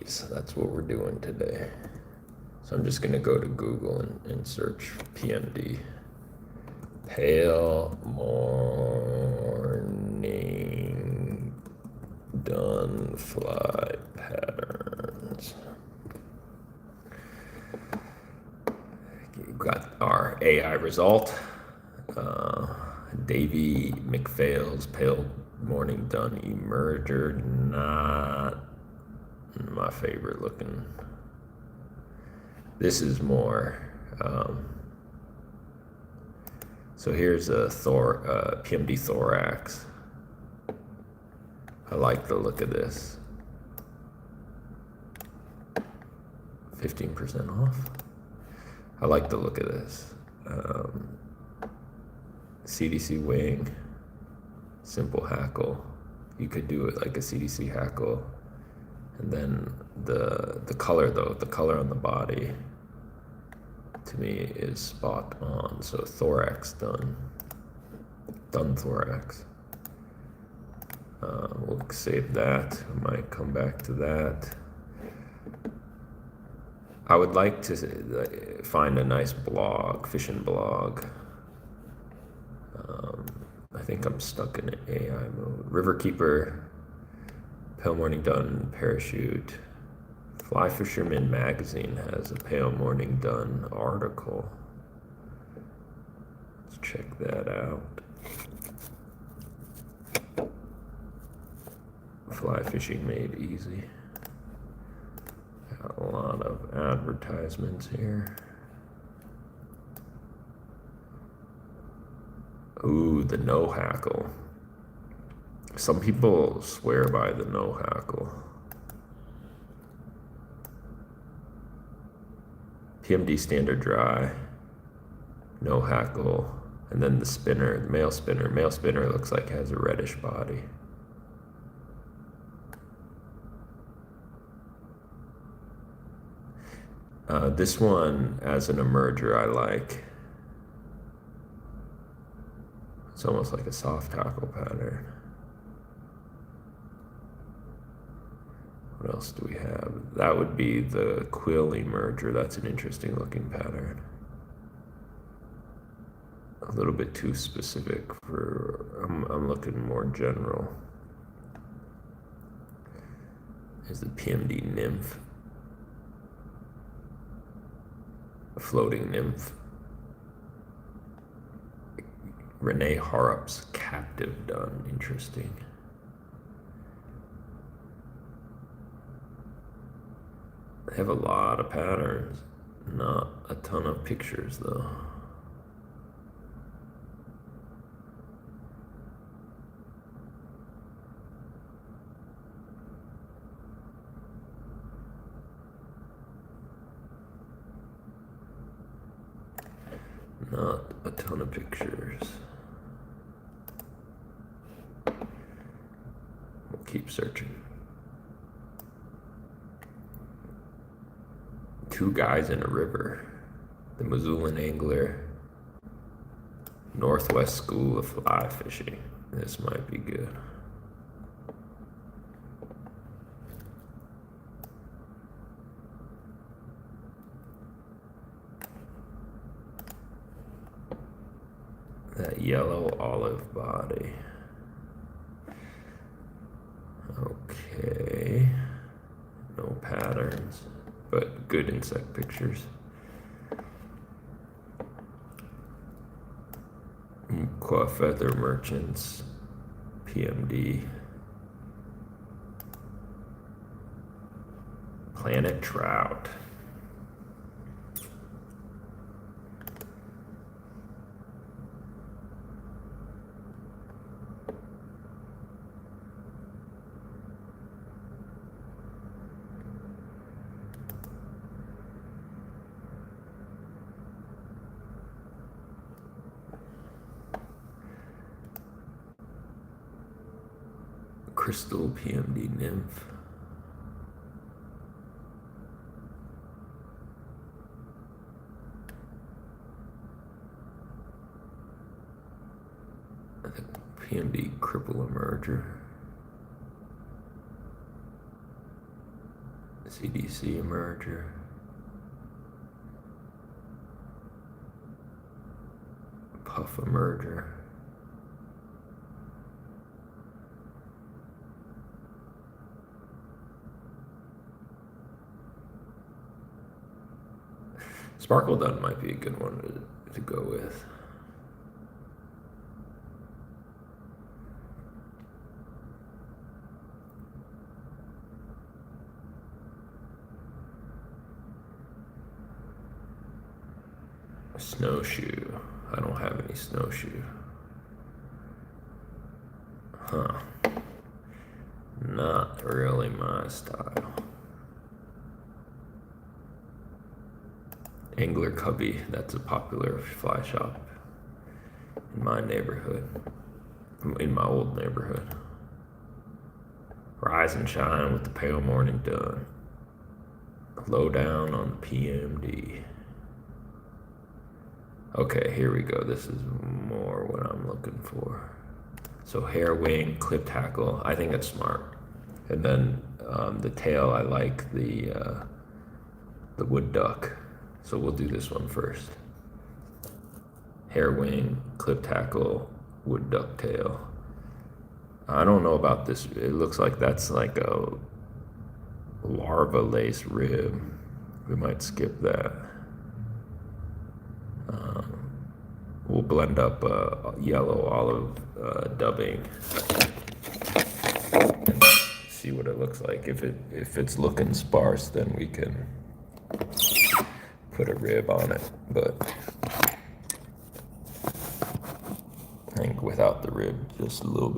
So that's what we're doing today. So I'm just gonna go to Google and search PMD. Pale morning dun fly patterns. You've got our AI result. Davy McPhail's pale morning dun emerger, not my favorite looking. This is more. So here's a PMD thorax. I like the look of this. 15% off. I like the look of this. CDC wing, simple hackle. You could do it like a CDC hackle. And then the color though, the color on the body to me is spot on. So thorax done thorax. We'll save that. I might come back to that. I would like to find a nice blog, fishing blog. I think I'm stuck in AI mode. Riverkeeper, Pale Morning Dun parachute. Fly Fisherman magazine has a Pale Morning Dun article. Let's check that out. Fly fishing made easy. Got a lot of advertisements here. Ooh, the no hackle. Some people swear by the no hackle. PMD standard dry, no hackle, and then the spinner, the male spinner. Male spinner looks like has a reddish body. This one as an emerger I like. It's almost like a soft hackle pattern. What else do we have? That would be the quill emerger. That's an interesting looking pattern. A little bit too specific for, I'm looking more general. Is the PMD nymph. A floating nymph. Renee Harup's captive done. Interesting. They have a lot of patterns, not a ton of pictures though. Not a ton of pictures. We'll keep searching. Two guys in a river. The Missoulian Angler. Northwest School of Fly Fishing. This might be good. That yellow olive body. Okay. No patterns, but good insect pictures. Umpqua Feather Merchants, PMD. Planet Trout. Crystal PMD nymph. I think PMD cripple emerger. CDC emerger. Puff emerger. Sparkle Dun might be a good one to go with. Snowshoe. I don't have any snowshoe. Huh. Not really my style. Angler Cubby, that's a popular fly shop in my neighborhood, in my old neighborhood. Rise and shine with the pale morning dun. Low down on the PMD. Okay, here we go. This is more what I'm looking for. So hair wing, clipped hackle. I think it's smart. And then the tail, I like the wood duck. So we'll do this one first. Hair wing, clipped hackle, wood duck tail. I don't know about this. It looks like that's like a larva lace rib. We might skip that. We'll blend up yellow olive dubbing and see what it looks like. If it's looking sparse, then we can put a rib on it. But I think without the rib, just a little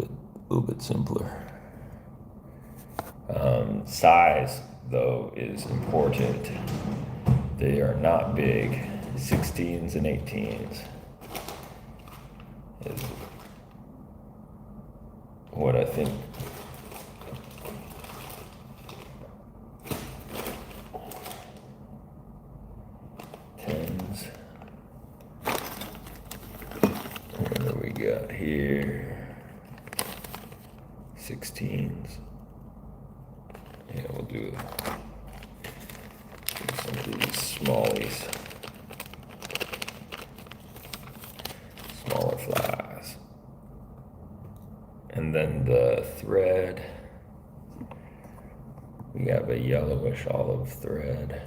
bit simpler. Size, though, is important. They are not big. 16s and 18s is what I think. Tens. What do we got here? 16s. Yeah, we'll do some of these smallies. Smaller flies. And then the thread, we have a yellowish olive thread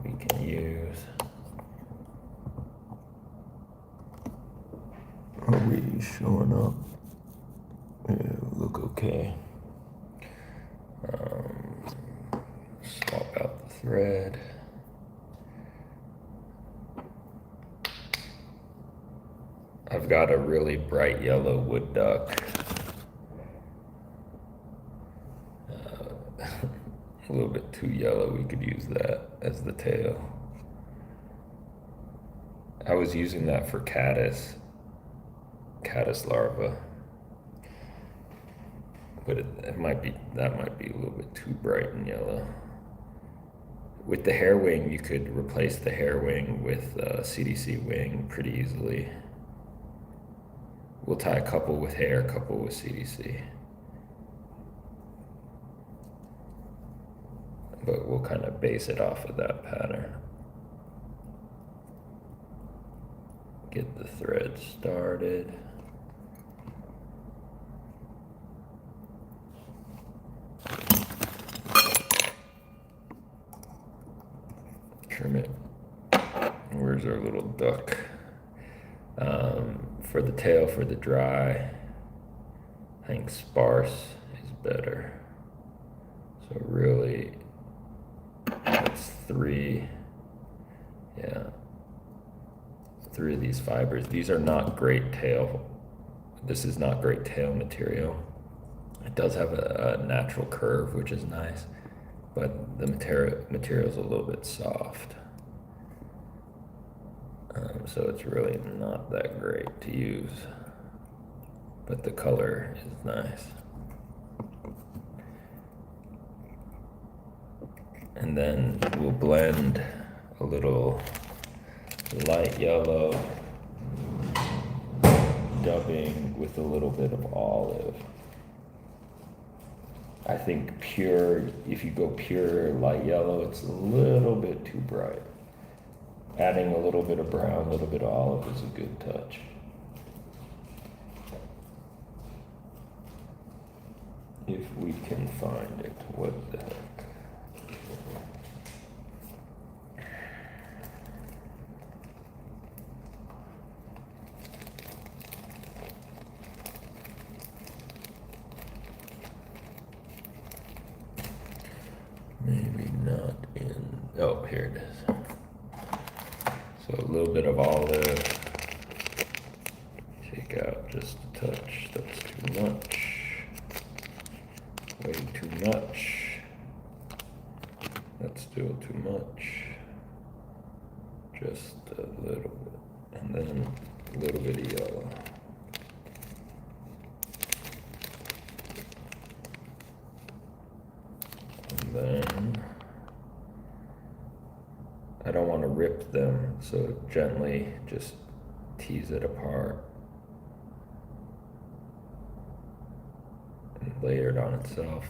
we can use. Are we showing up? Yeah, look okay. Swap out the thread. I've got a really bright yellow wood duck. A little bit too yellow, we could use that as the tail. I was using that for caddis larva. But that might be a little bit too bright and yellow. With the hair wing, you could replace the hair wing with CDC wing pretty easily. We'll tie a couple with hair, a couple with CDC. But we'll kind of base it off of that pattern. Get the thread started. Trim it. Where's our little duck? For the tail, for the dry, I think sparse is better. So really, that's three of these fibers. These are not great tail. This is not great tail material. It does have a natural curve, which is nice, but the material is a little bit soft. So it's really not that great to use, but the color is nice. And then we'll blend a little light yellow dubbing with a little bit of olive. I think pure, if you go pure light yellow, it's a little bit too bright. Adding a little bit of brown, a little bit of olive is a good touch. If we can find it, what the heck? Maybe not in, oh, here it is. So a little bit of olive. Take out just a touch, that's too much. Way too much. That's still too much. Just a little bit. And then a little bit of yellow. And then I don't want to rip them, so gently just tease it apart and layer it on itself.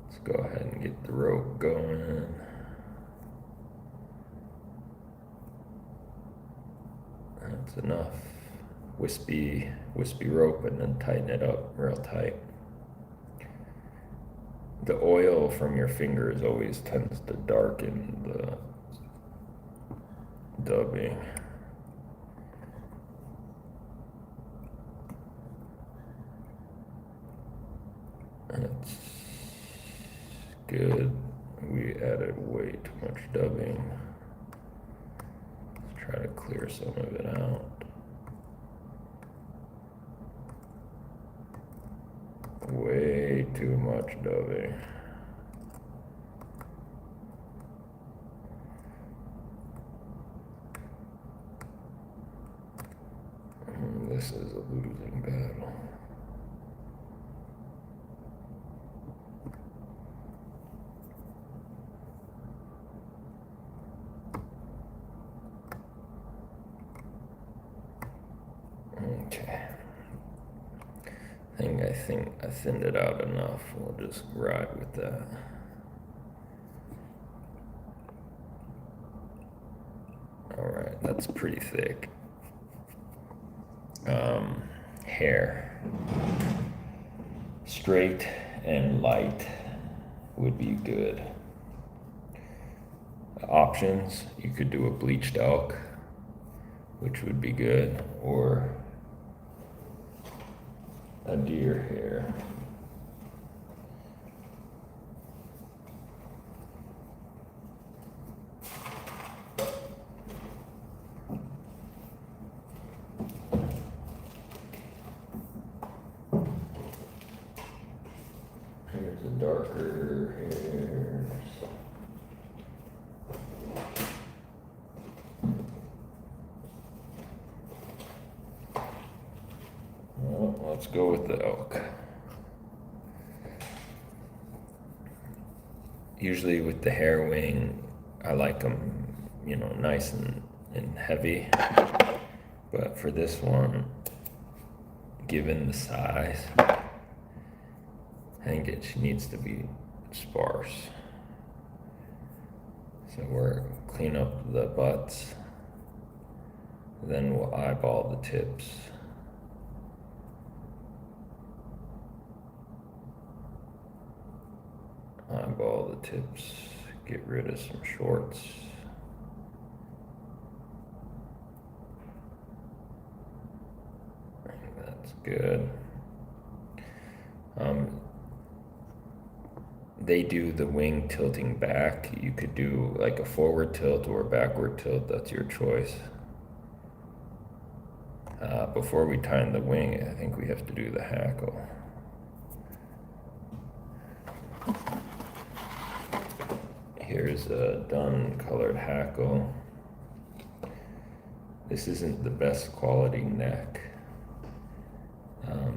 Let's go ahead and get the rope going. That's enough. Wispy rope, and then tighten it up real tight. The oil from your fingers always tends to darken the dubbing. And it's good. We added way too much dubbing. Let's try to clear some of it out. Way too much dubbing. This is a losing battle. Okay. I think I thinned it out enough. We'll just ride with that. All right, that's pretty thick. Hair. Straight and light would be good. Options, you could do a bleached elk, which would be good, or a deer hair. Here's a darker hair. Well, let's go with the elk. Usually with the hair wing, I like them, you know, nice and heavy. But for this one, given the size, I think it needs to be sparse. So we're clean up the butts, then we'll eyeball the tips. Eyeball the tips, get rid of some shorts. That's good. They do the wing tilting back. You could do like a forward tilt or a backward tilt, that's your choice. Before we time the wing, I think we have to do the hackle. Here's a done colored hackle. This isn't the best quality neck,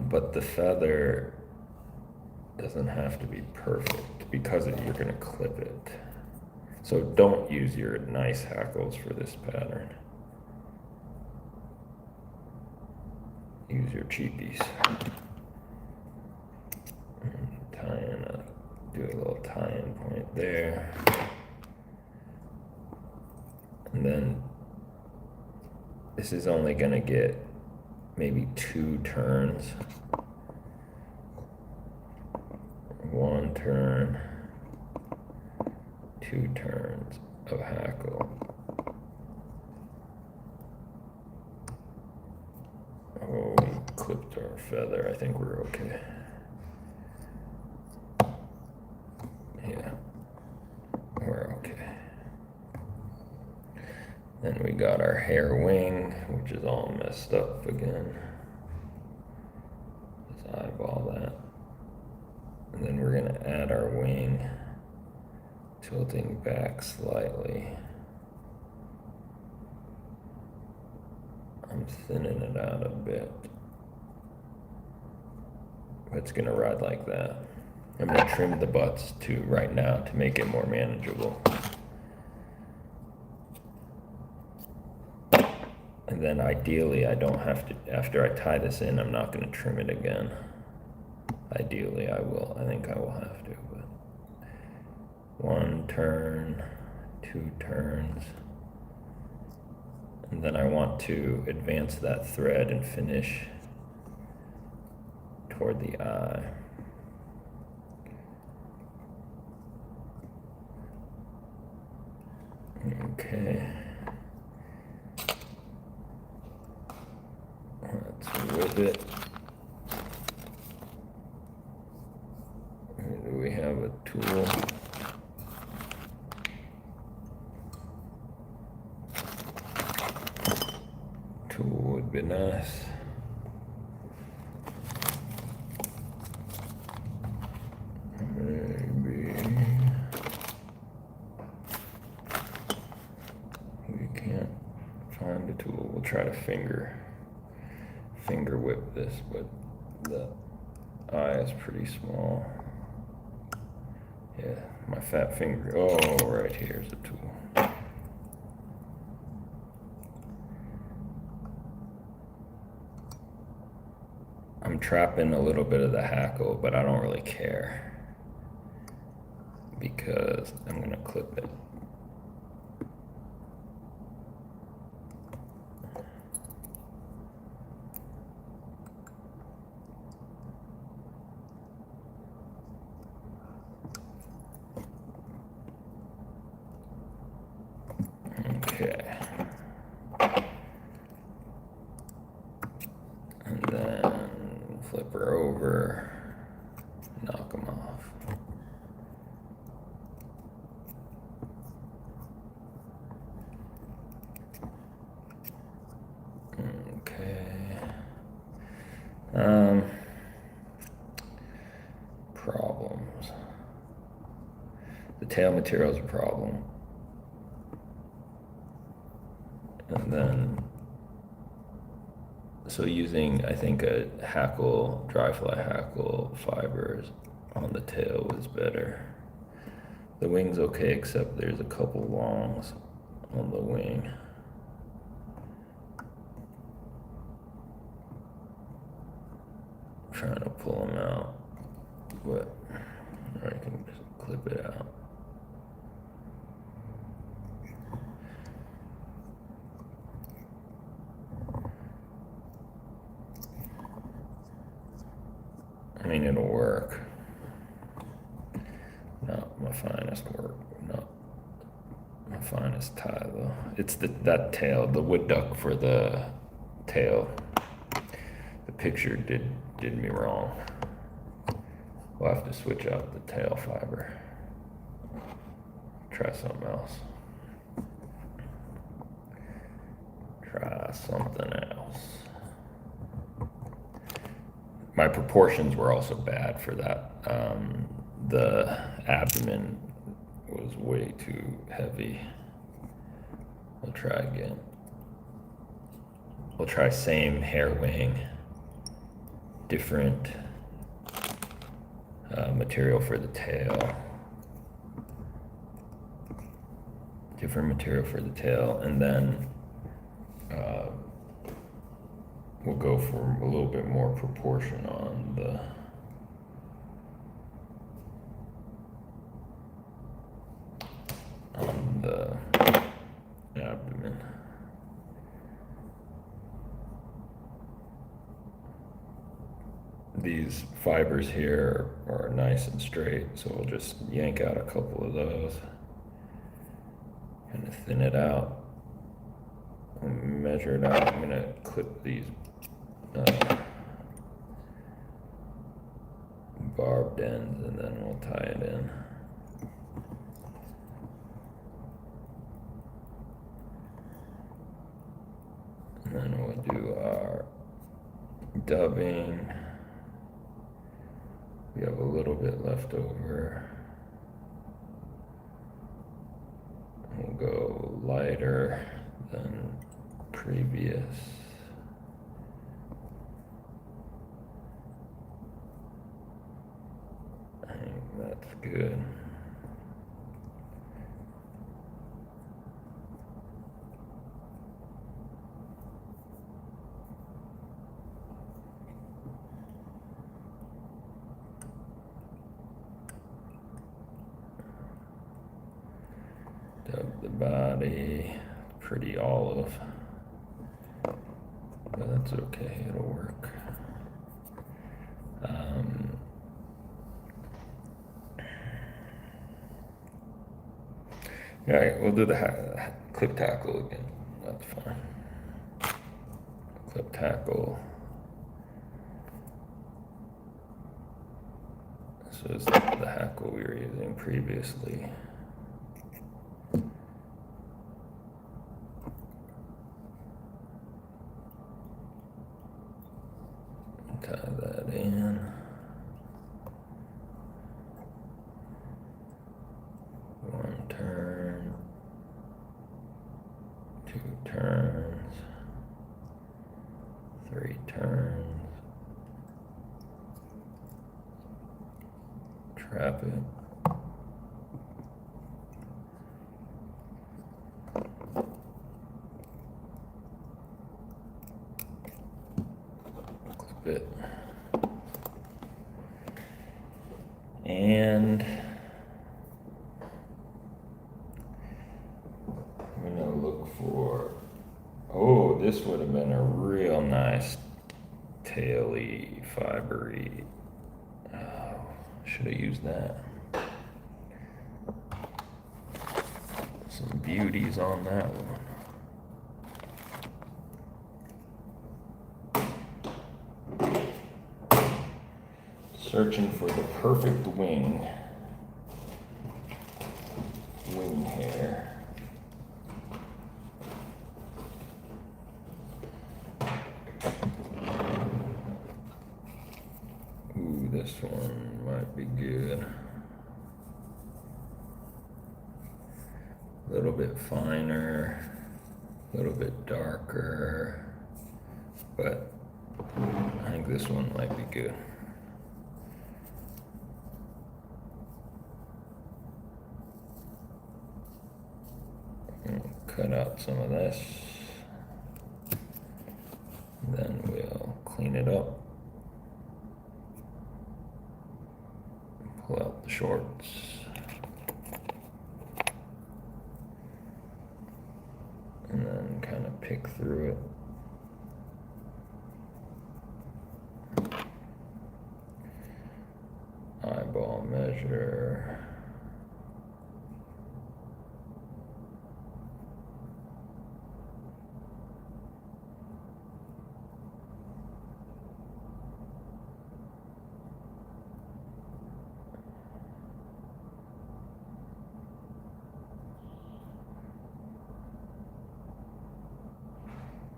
but the feather doesn't have to be perfect because you're going to clip it. So don't use your nice hackles for this pattern. Use your cheapies. Time do a little tie-in point there. And then this is only gonna get maybe 2 turns. 1 turn, 2 turns of hackle. Oh, we clipped our feather. I think we're okay. Yeah, we're okay. Then we got our hair wing, which is all messed up again. Let's eyeball that. And then we're gonna add our wing, tilting back slightly. I'm thinning it out a bit. It's gonna ride like that. I'm gonna trim the butts too right now to make it more manageable. And then ideally I don't have to, after I tie this in, I'm not gonna trim it again. Ideally I will, I think I will have to, but 1 turn, 2 turns. And then I want to advance that thread and finish toward the eye. Okay. Let's whip it. Do we have a tool? Tool would be nice. Maybe we can't find a tool. We'll try to finger whip this, but the eye is pretty small. Yeah, my fat finger. Oh, right here's the tool. I'm trapping a little bit of the hackle, but I don't really care because I'm gonna clip it. Okay. And then flip her over, knock them off. Okay. Problems. The tail material is a problem. And then, so using, I think, a hackle, dry fly hackle fibers on the tail was better. The wing's okay, except there's a couple longs on the wing. I'm trying to pull them out, but I can just clip it out. I mean, it'll work. Not my finest work, not my finest tie though. It's that tail, the wood duck for the tail. The picture did me wrong. We'll have to switch out the tail fiber. Try something else. Try something else. My proportions were also bad for that. The abdomen was way too heavy. We'll try again. We'll try same hair wing, different material for the tail. Different material for the tail, and then we'll go for a little bit more proportion on these fibers here are nice and straight, so we'll just yank out a couple of those, kind of thin it out, and measure it out. I'm gonna clip these barbed ends, and then we'll tie it in. And then we'll do our dubbing. We have a little bit left over. We'll go lighter than previous. I think that's good. Dub the body, pretty olive, but that's okay, it'll work. All right, we'll do the clip tackle again, that's fine. Clip tackle. This is the hackle we were using previously. Tie that in. One turn, two turns, three turns. Trap it. Bit. And I'm gonna look for, oh, this would have been a real nice taily, fibery. Oh, should have used that. Some beauties on that one. Searching for the perfect wing hair. Ooh, this one might be good. A little bit finer, a little bit darker, but I think this one might be good. Cut out some of this, then we'll clean it up, pull out the shorts, and then kind of pick through it. Eyeball measure.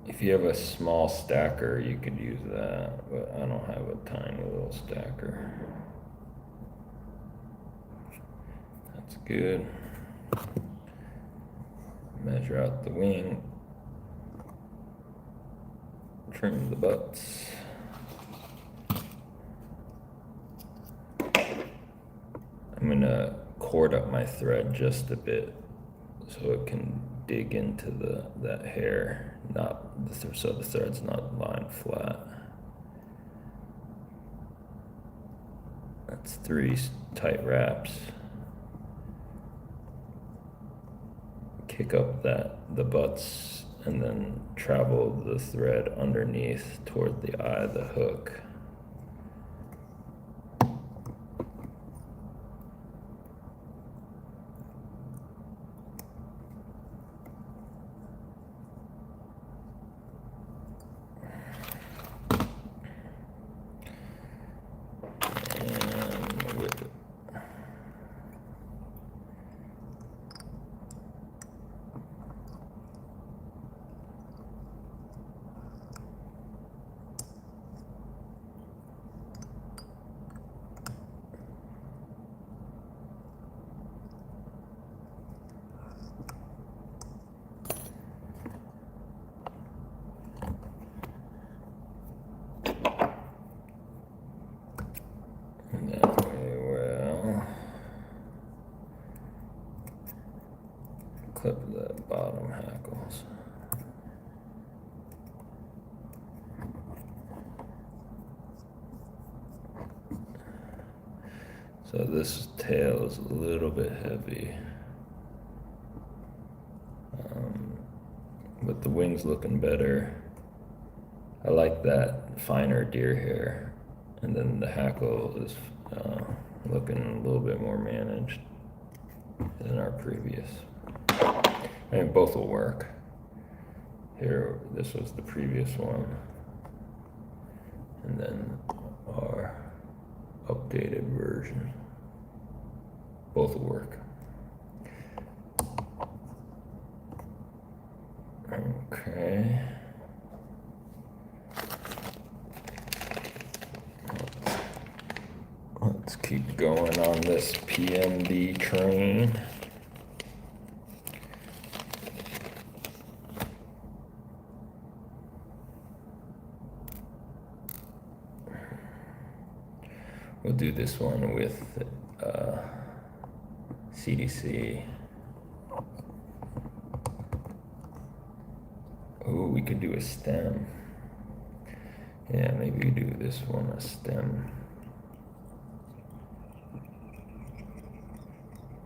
If you have a small stacker, you could use that, but I don't have a tiny little stacker. That's good. Measure out the wing. Trim the butts. I'm gonna cord up my thread just a bit so it can dig into that hair, so the thread's not lying flat. That's 3 tight wraps. Kick up the butts and then travel the thread underneath toward the eye of the hook. clip the bottom hackles. So this tail is a little bit heavy. But the wing's looking better. I like that finer deer hair. And then the hackle is looking a little bit more managed than our previous. I mean, both will work. Here, this was the previous one. And then our updated version. Both will work. Okay. Let's keep going on this PMD train. We'll do this one with CDC. Oh, we could do a stem. Yeah, maybe we do this one a stem.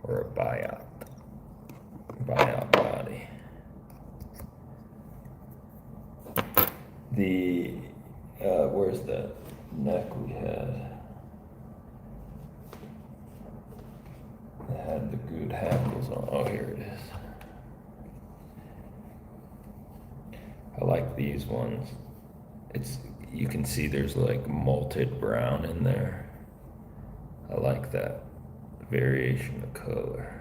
Or a biop body. The, where's the neck we had? That had the good hackles on. Oh, here it is. I like these ones. You can see there's like malted brown in there. I like that variation of color.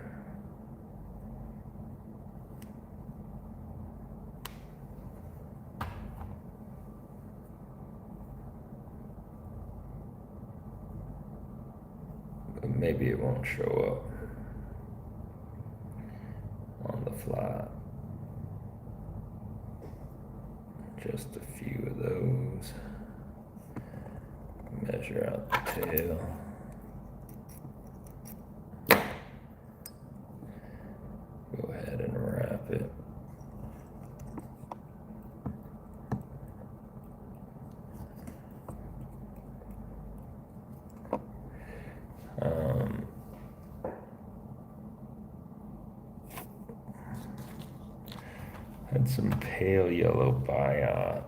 But maybe it won't show up on the flat. Just a few of those. Measure out the tail. Go ahead and wrap it. Had some pale yellow biot.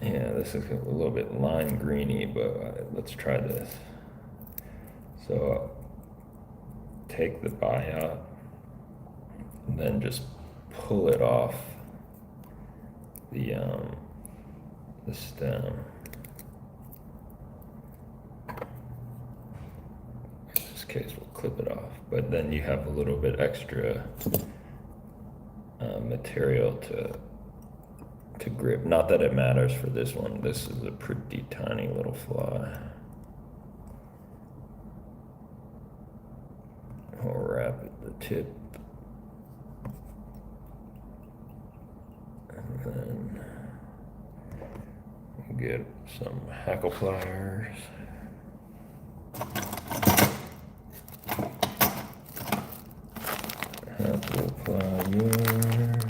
Yeah, this is a little bit lime greeny, but let's try this. So take the biot and then just pull it off the stem. In this case, we'll clip it off, but then you have a little bit extra material to grip. Not that it matters for this one. This is a pretty tiny little fly. We'll wrap it the tip. And then get some hackle pliers. Hackle pliers.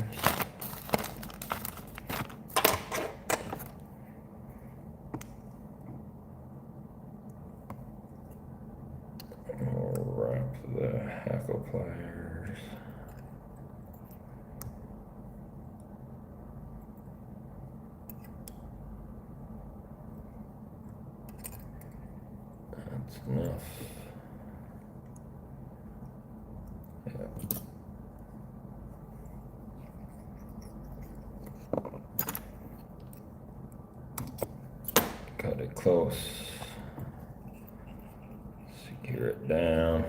We'll wrap the hackle pliers. That's enough. Yeah. Cut it close. Secure it down.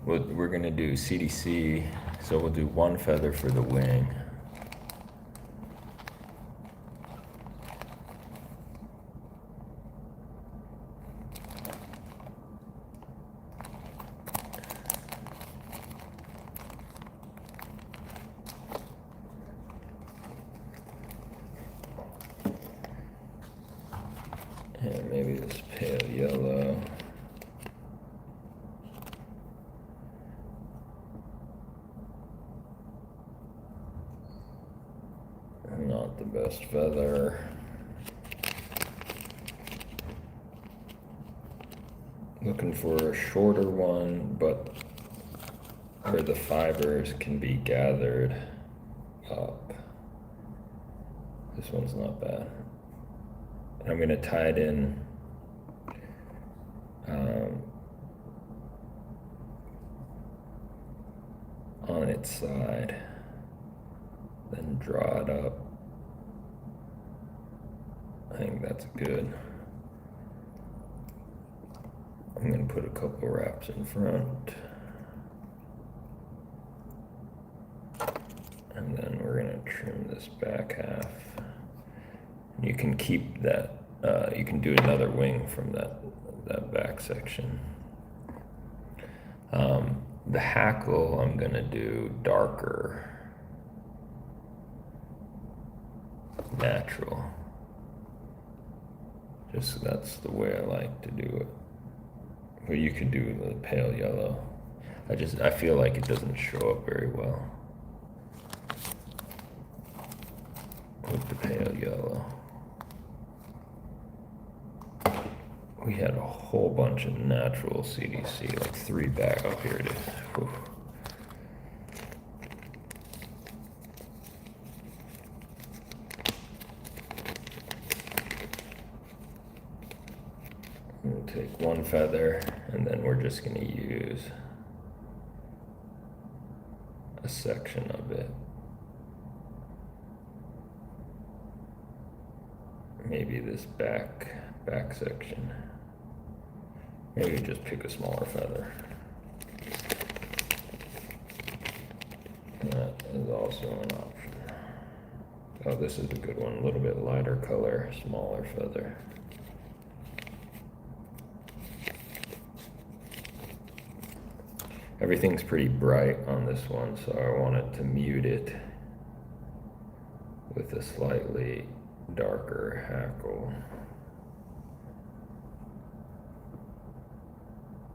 We're gonna do CDC, so we'll do one feather for the wing. And maybe this pale yellow. last feather. Looking for a shorter one, but where the fibers can be gathered up. This one's not bad. I'm going to tie it in on its side, then draw it up. I think that's good. I'm going to put a couple wraps in front. And then we're going to trim this back half. You can keep that, you can do another wing from that back section. The hackle I'm going to do darker, natural. Just that's the way I like to do it. But you could do the pale yellow. I feel like it doesn't show up very well with the pale yellow. We had a whole bunch of natural CDC, like 3 bags. Oh, here it is. Whew. We'll take 1 feather, and then we're just going to use a section of it. Maybe this back section. Maybe just pick a smaller feather. That is also an option. Oh, this is a good one. A little bit lighter color, smaller feather. Everything's pretty bright on this one, so I wanted to mute it with a slightly darker hackle.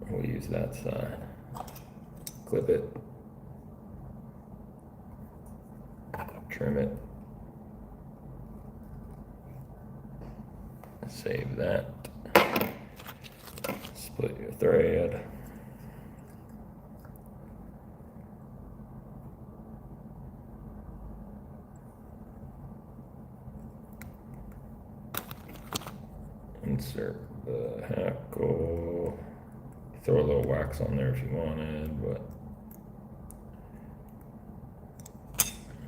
We'll use that side. Clip it. Trim it. Save that. Split your thread. Insert the hackle. Throw a little wax on there if you wanted, but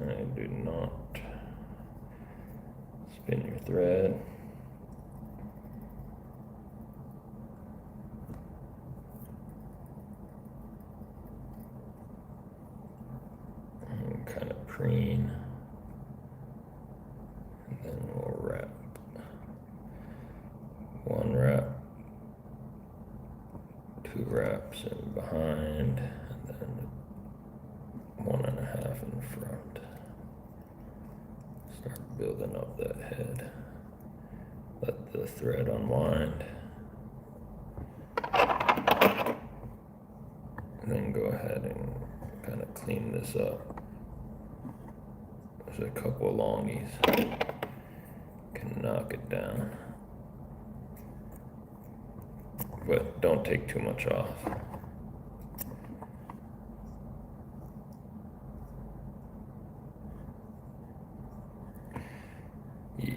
I do not. Spin your thread. And kind of preen. And then we'll wrap. 1 wrap. 2 wraps in behind, and then 1.5 in front. Start building up that head. Let the thread unwind. And then go ahead and kind of clean this up. There's a couple of longies. Can knock it down. But don't take too much off. Yeah.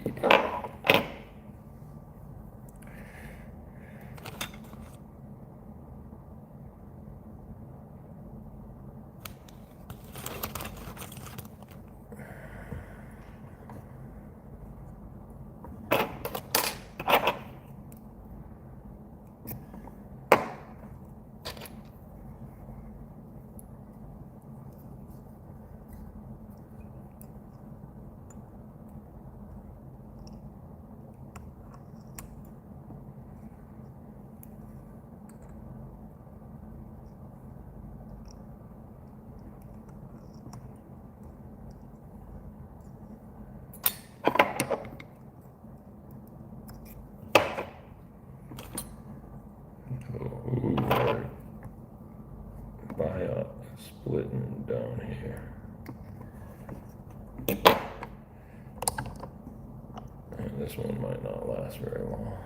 this one might not last very long.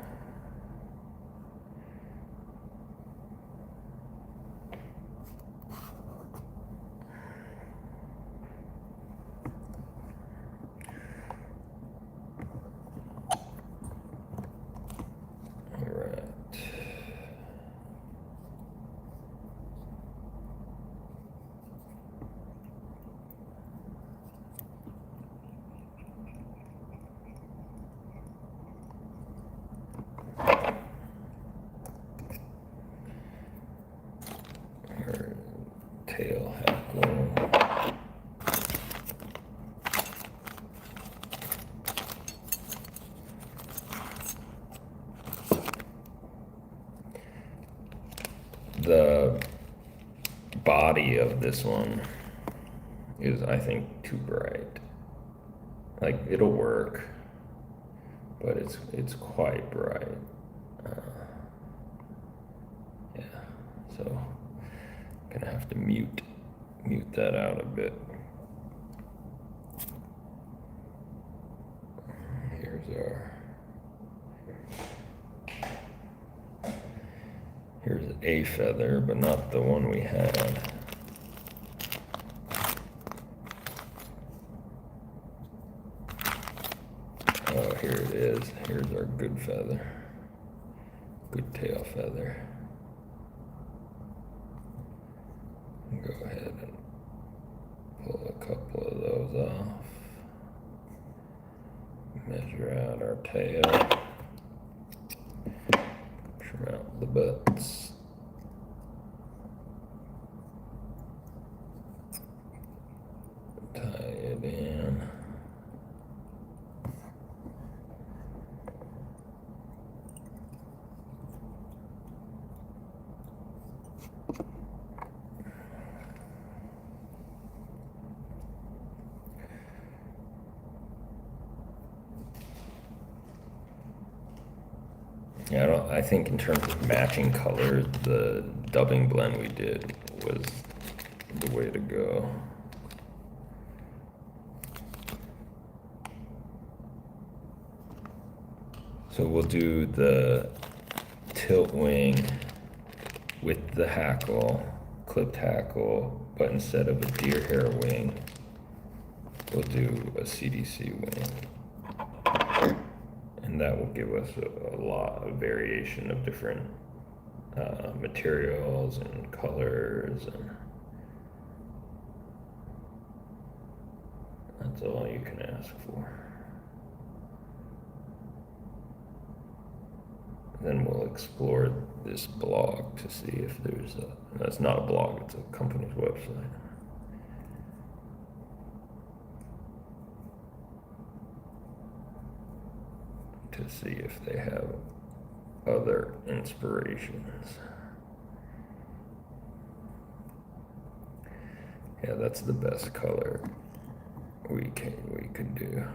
Tail hackle. The body of this one is, I think, too bright. Like, it'll work, but it's quite bright. Yeah, so gonna have to mute that out a bit. Here's a feather, but not the one we had. Oh, here it is. Here's our good feather. Good tail feather. Go ahead and pull a couple of those off. Measure out our tail. Trim out the butts. Tie it in. Yeah, I think in terms of matching colors, the dubbing blend we did was the way to go. So we'll do the tilt wing with the hackle, clipped hackle, but instead of a deer hair wing, we'll do a CDC wing. And that will give us a lot of variation of different materials and colors, and that's all you can ask for. Then we'll explore this blog to see if there's that's not a blog, it's a company's website. To see if they have other inspirations. Yeah, that's the best color we could do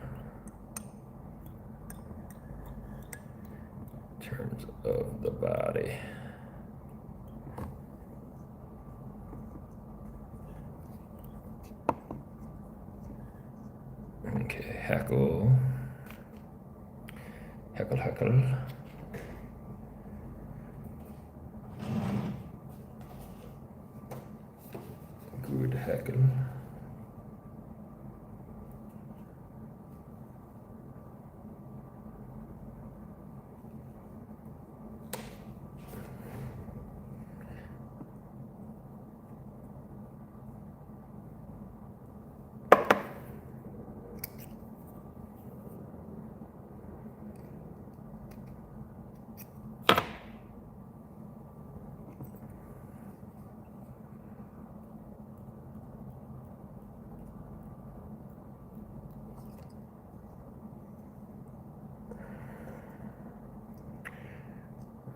in terms of the body. Okay, hackle. Hackle. Good hackle.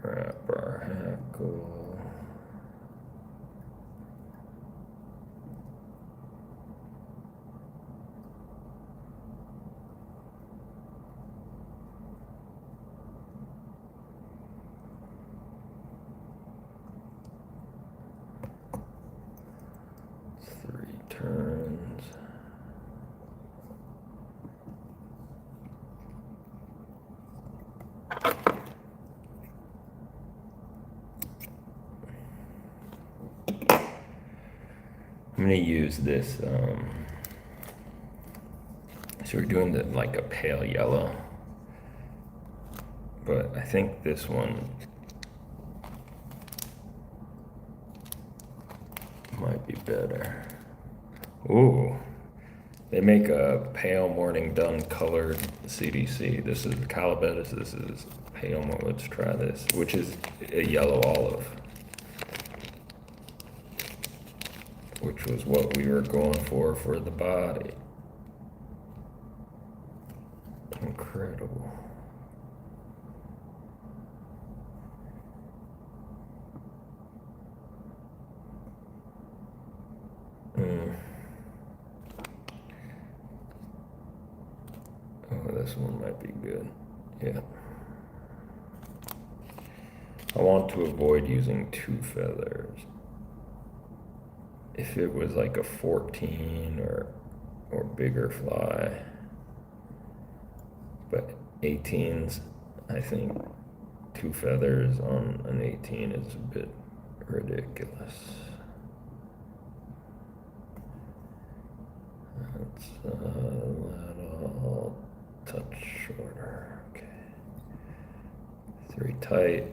Wrap our hackle. Three turns. gonna use this. So we're doing like a pale yellow, but I think this one might be better. Ooh, they make a pale morning dun colored CDC. This is Calabetis. This is pale. Let's try this, which is a yellow olive, which was what we were going for the body. Incredible. Oh, this one might be good. Yeah. I want to avoid using 2 feathers. If it was like a 14 or bigger fly, but 18s, I think 2 feathers on an 18 is a bit ridiculous. That's a little touch shorter. Okay. 3 tight,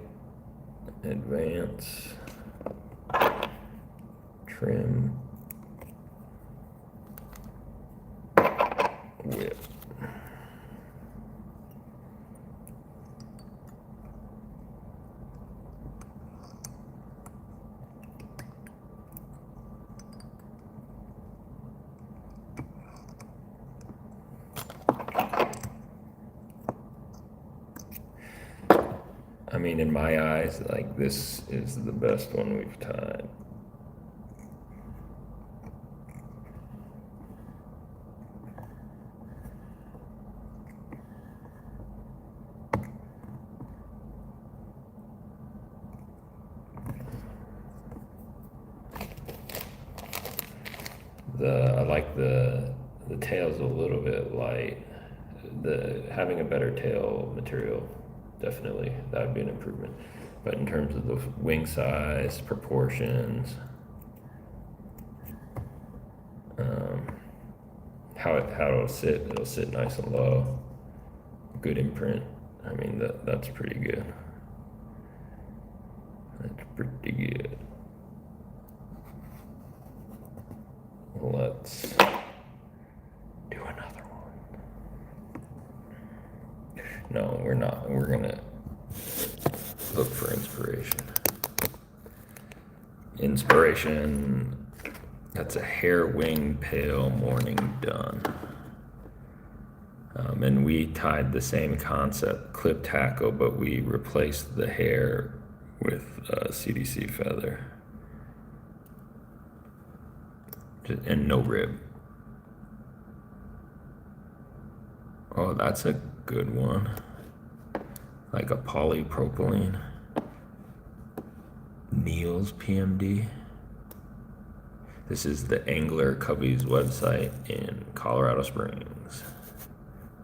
advance, trim, whip. I mean, in my eyes, like, this is the best one we've tied. I like the tail's a little bit light. Having a better tail material, definitely, that would be an improvement. But in terms of the wing size, proportions, how it'll sit nice and low, good imprint. I mean, that's pretty good. That's pretty good. Let's do another one. No, we're not. We're gonna look for inspiration. Inspiration. That's a hair wing pale morning dun. And we tied the same concept, clip tackle, but we replaced the hair with CDC feather. And no rib. Oh, that's a good one. Like a polypropylene. Neil's PMD. This is the Angler Covey's website in Colorado Springs.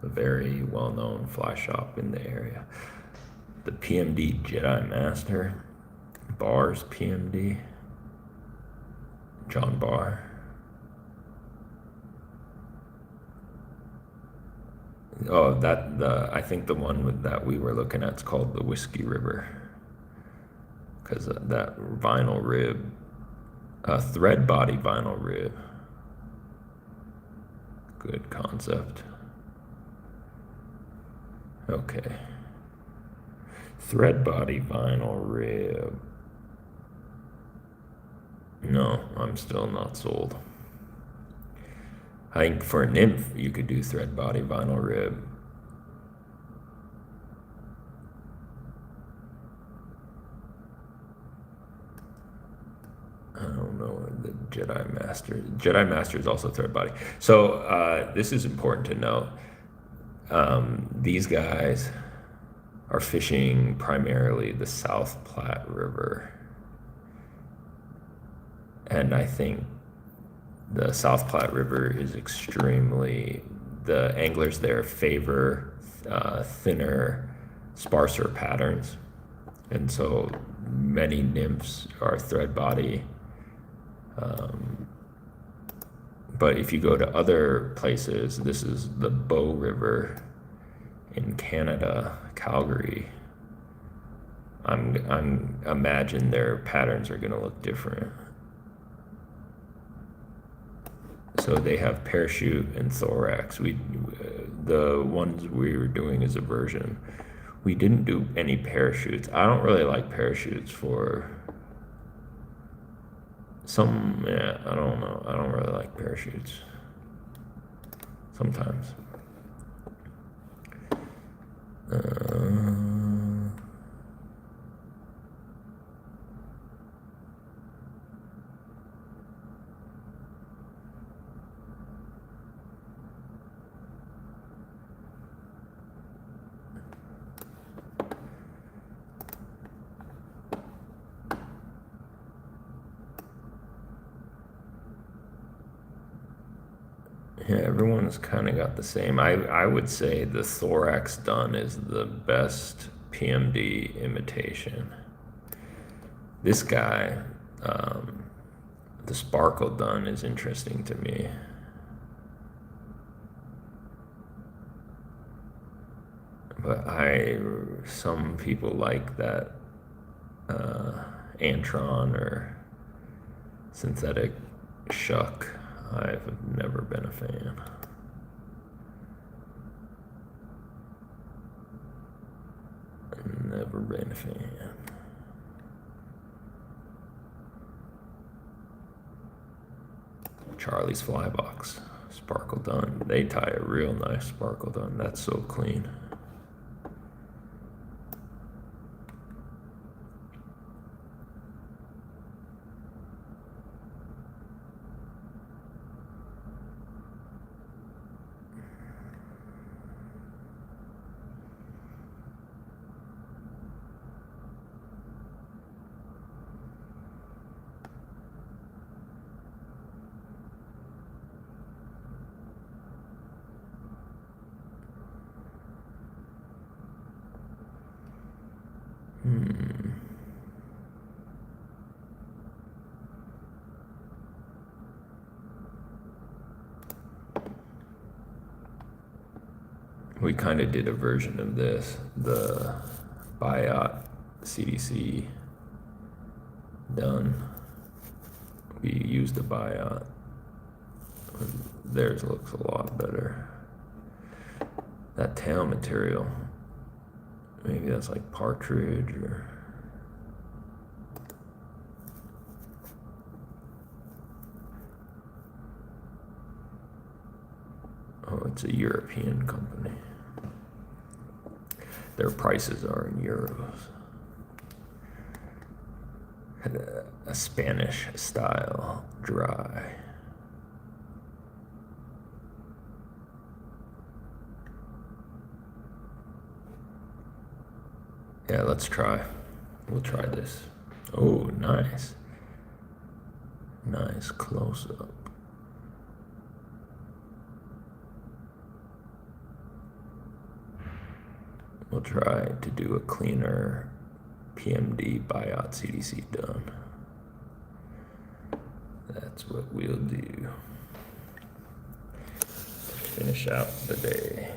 A very well-known fly shop in the area. The PMD Jedi Master. Barr's PMD. John Barr. Oh, I think the one that we were looking at is called the Whiskey River, because that vinyl rib, thread body vinyl rib, good concept. Okay, thread body vinyl rib. No, I'm still not sold. I think for a nymph, you could do thread body vinyl rib. I don't know, the Jedi Master. Jedi Master is also thread body. So this is important to note. These guys are fishing primarily the South Platte River. And I think the South Platte River is the anglers there favor thinner, sparser patterns. And so many nymphs are thread body. But if you go to other places, this is the Bow River in Canada, Calgary. I'm imagine their patterns are gonna look different. So they have parachute and thorax. The ones we were doing as a version, we didn't do any parachutes. I don't really like parachutes for some, yeah, I don't know. I don't really like parachutes sometimes. Yeah, everyone's kind of got the same. I would say the thorax done is the best PMD imitation. This guy, the sparkle done is interesting to me. But some people like that Antron or synthetic shuck. I've never been a fan. Never been a fan. Charlie's Flybox, sparkle done. They tie a real nice sparkle done. That's so clean. We kind of did a version of this, the Biot CDC done. We used the Biot. Theirs looks a lot better. That tail material, maybe that's like partridge or. Oh, it's a European company. Their prices are in euros. A Spanish style dry. Yeah, let's try. We'll try this. Oh, nice. Nice close up. We'll try to do a cleaner PMD Biot CDC done. That's what we'll do. Finish out the day.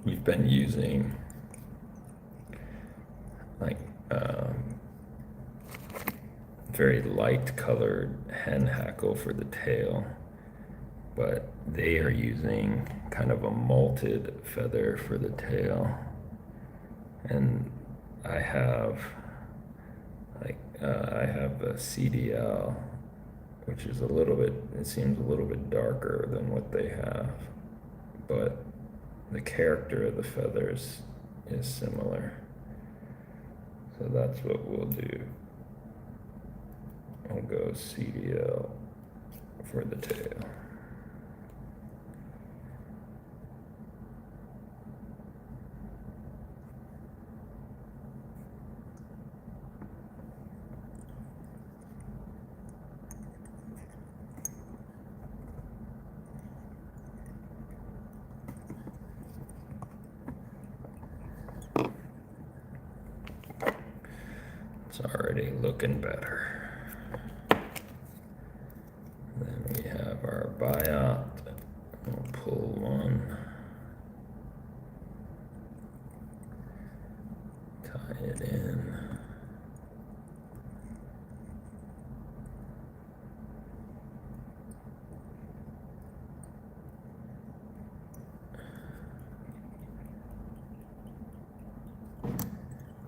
We've been using like very light colored hen hackle for the tail, but they are using kind of a malted feather for the tail. And I have a CDL, which is a little bit, it seems a little bit darker than what they have, but the character of the feathers is similar. So that's what we'll do. I'll go CDL for the tail. It's already looking better. Then we have our biot. We'll pull one, tie it in.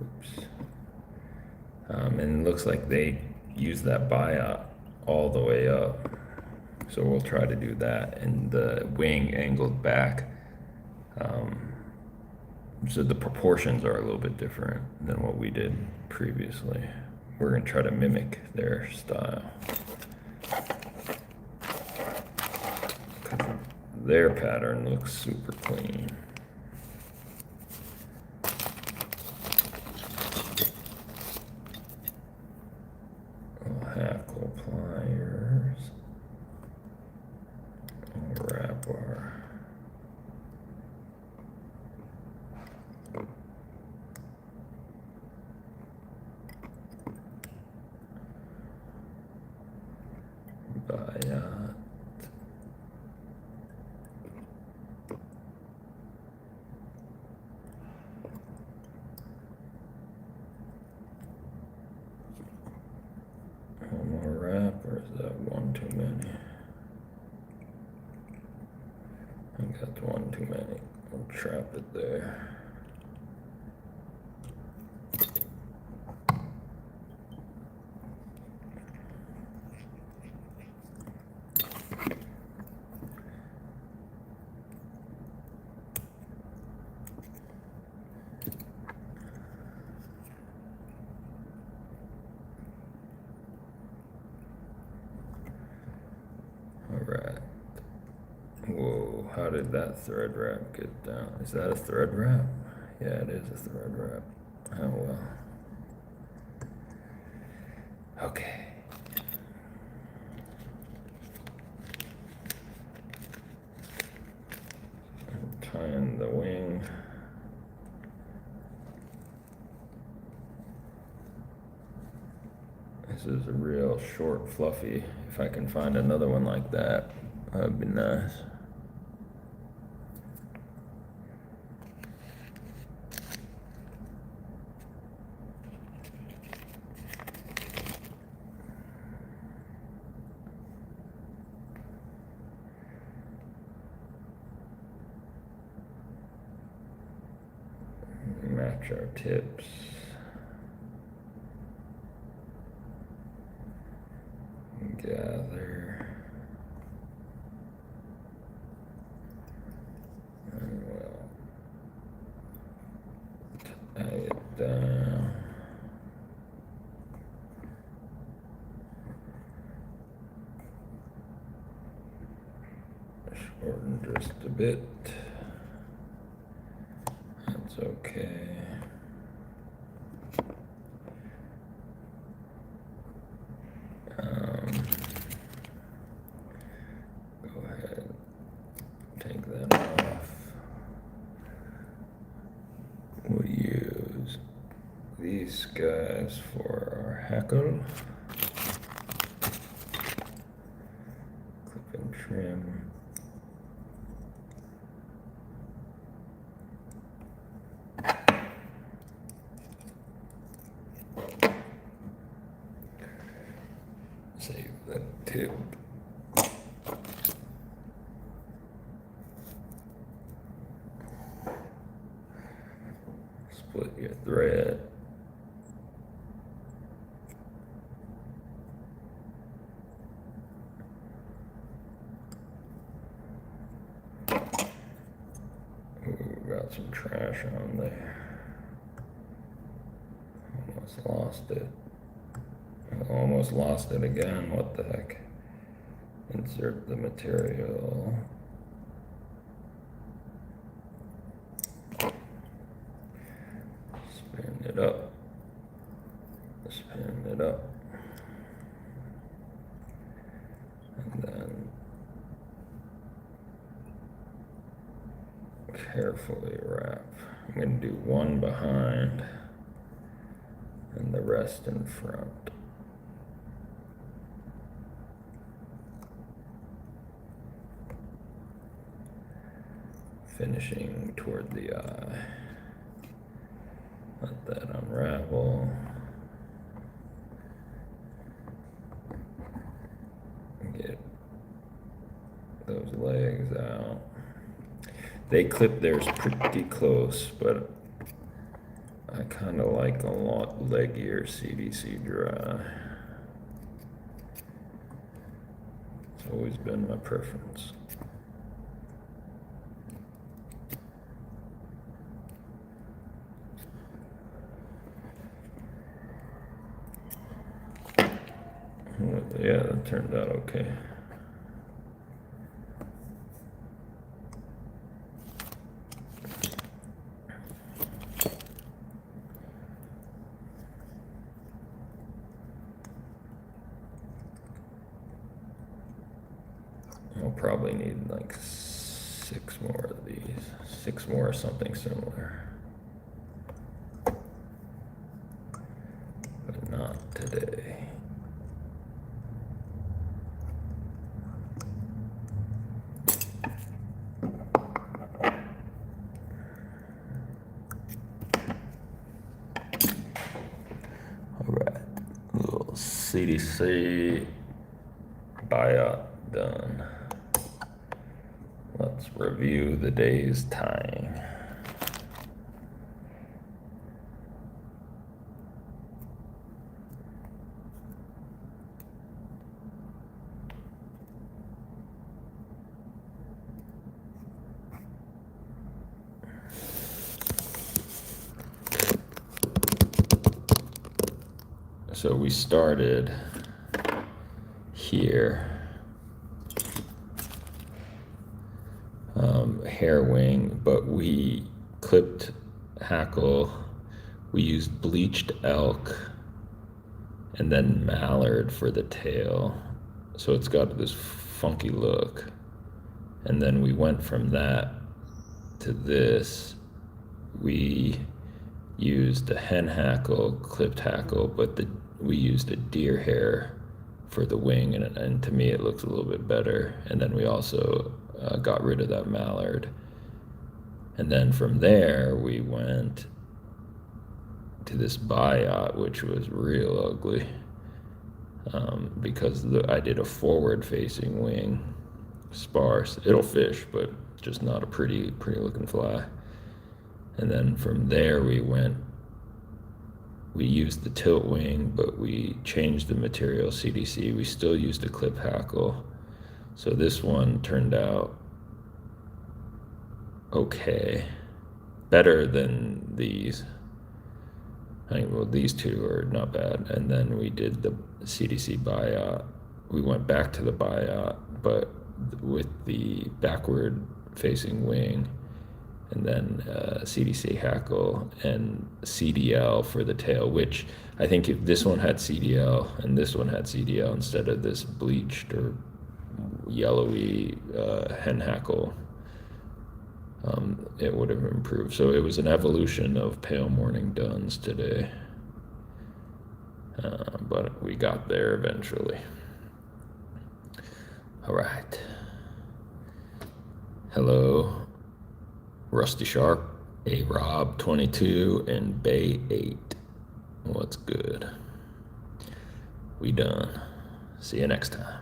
Oops. And it looks like they use that biot all the way up. So we'll try to do that, and the wing angled back. So the proportions are a little bit different than what we did previously. We're gonna try to mimic their style. Their pattern looks super clean. Hackle pliers. We'll wrap our biot. One more wrap, or is that one too many? I think that's one too many. We'll trap it there. Alright. Whoa, how did that thread wrap get down? Is that a thread wrap? Yeah, it is a thread wrap. Oh well. Okay. Tying the wing. This is a real short, fluffy. If I can find another one like that, that'd be nice. Match our tips. Gather. And we'll tie it down. Shorten just a bit. That's okay. Go ahead, take that off. We'll use these guys for our hackle. Clip and trim. Save the tip. Split your thread. Ooh, got some trash on there. Almost lost it. Almost lost it again. What the heck? Insert the material. Spin it up. Spin it up. And then carefully wrap. I'm going to do one behind. and the rest in front. Finishing toward the eye. Let that unravel. Get those legs out. They clip theirs pretty close, but I kind of like a lot leggier CDC dry. It's always been my preference. Yeah, that turned out okay. I'll probably need like 6 more of these. 6 more or something similar. But not today. Alright, little CDC biop done. Let's review the day's tying. So we started here. Hair wing, but we clipped hackle. We used bleached elk and then mallard for the tail. So it's got this funky look. And then we went from that to this. We used a hen hackle, clipped hackle, but we used a deer hair for the wing, and to me it looks a little bit better. And then we also got rid of that mallard. And then from there we went to this biot, which was real ugly, because I did a forward facing wing, sparse. It'll fish, but just not a pretty looking fly. And then from there we used the tilt wing, but we changed the material CDC. We still used a clip hackle. So this one turned out okay, better than these. Well, these two are not bad. And then we did the CDC biot. We went back to the biot, but with the backward facing wing, and then CDC hackle and CDL for the tail, which I think if this one had CDL and this one had CDL instead of this bleached or yellowy hen hackle, it would have improved. So it was an evolution of pale morning duns today, but we got there eventually. All right. Hello, Rusty Shark, A-Rob 22, and Bay 8. What's good? We done. See you next time.